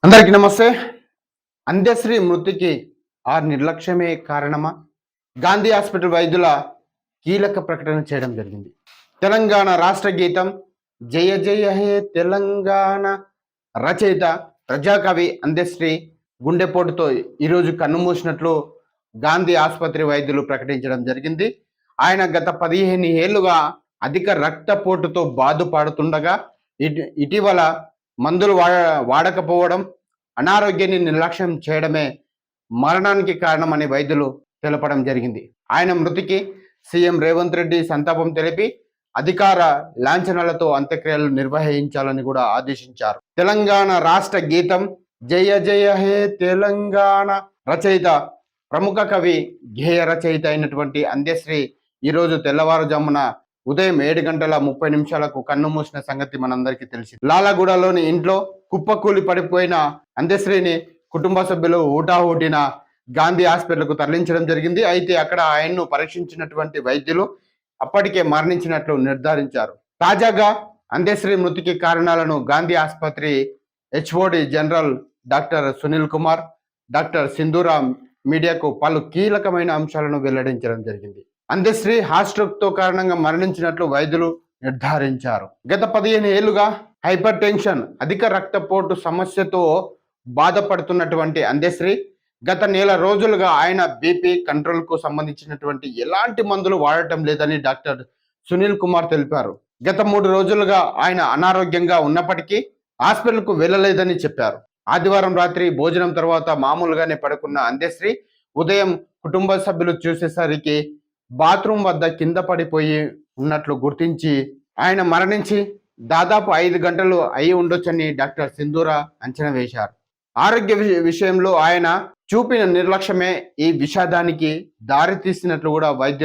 అందరికీ నమస్తే. అంత్యశ్రీ మృతికి ఆ నిర్లక్ష్యమే కారణమా? గాంధీ హాస్పిటల్ వైద్యుల కీలక ప్రకటన చేయడం జరిగింది. తెలంగాణ రాష్ట్ర గీతం 'జయ జయ హే తెలంగాణ' రచయిత ప్రజాకవి అంత్యశ్రీ గుండెపోటుతో ఈరోజు కన్నుమూసినట్లు గాంధీ ఆసుపత్రి వైద్యులు ప్రకటించడం జరిగింది. ఆయన గత 15 ఏళ్లుగా అధిక రక్తపోటుతో బాధపడుతుండగా ఇటీవల మందులు వాడకపోవడం, అనారోగ్యాన్ని నిర్లక్ష్యం చేయడమే మరణానికి కారణమని వైద్యులు తెలపడం జరిగింది. ఆయన మృతికి సీఎం రేవంత్ రెడ్డి సంతాపం తెలిపి అధికార లాంఛనాలతో అంత్యక్రియలు నిర్వహించాలని కూడా ఆదేశించారు. తెలంగాణ రాష్ట్ర గీతం 'జయ జయ హే తెలంగాణ' రచయిత ప్రముఖ కవి, గేయ రచయిత అయినటువంటి అంత్యశ్రీ ఈరోజు తెల్లవారుజామున ఉదయం 7:30 కన్ను మూసిన సంగతి మనందరికీ తెలిసింది. లాలగూడలోని ఇంట్లో కుప్పకూలి పడిపోయిన అంత్యశ్రీని కుటుంబ సభ్యులు ఊటాహూటిన గాంధీ హాస్పిటల్కు తరలించడం జరిగింది. అయితే అక్కడ ఆయన్ను పరీక్షించినటువంటి వైద్యులు అప్పటికే మరణించినట్లు నిర్ధారించారు. తాజాగా అంత్యశ్రీ మృతికి కారణాలను గాంధీ ఆసుపత్రి HOD general doctor Sunil Kumar, doctor సింధూరాం మీడియాకు పలు కీలకమైన అంశాలను వెల్లడించడం జరిగింది. అంత్యశ్రీ హార్ట్ స్ట్రోక్ తో కారణంగా మరణించినట్లు వైద్యులు నిర్ధారించారు. గత 15 ఏళ్లుగా హైపర్ టెన్షన్, అధిక రక్తపోటు సమస్యతో బాధపడుతున్నటువంటి అంత్యశ్రీ గత నెల రోజులుగా ఆయన బీపీ కంట్రోల్ కు సంబంధించినటువంటి ఎలాంటి మందులు వాడటం లేదని డాక్టర్ సునీల్ కుమార్ తెలిపారు. గత 3 రోజులుగా ఆయన అనారోగ్యంగా ఉన్నప్పటికీ హాస్పిటల్కు వెళ్ళలేదని చెప్పారు. ఆదివారం రాత్రి భోజనం తర్వాత మామూలుగానే పడుకున్న అంత్యశ్రీ ఉదయం కుటుంబ సభ్యులు చూసేసరికి బాత్రూమ్ వద్ద కింద పడిపోయి ఉన్నట్లు గుర్తించి ఆయన మరణించి దాదాపు 5 గంటలు అయి ఉండొచ్చని డాక్టర్ సింధూరా అంచనా వేశారు. ఆరోగ్య విషయంలో ఆయన చూపిన నిర్లక్ష్యమే ఈ విషాదానికి దారితీసినట్లు కూడా వైద్యులు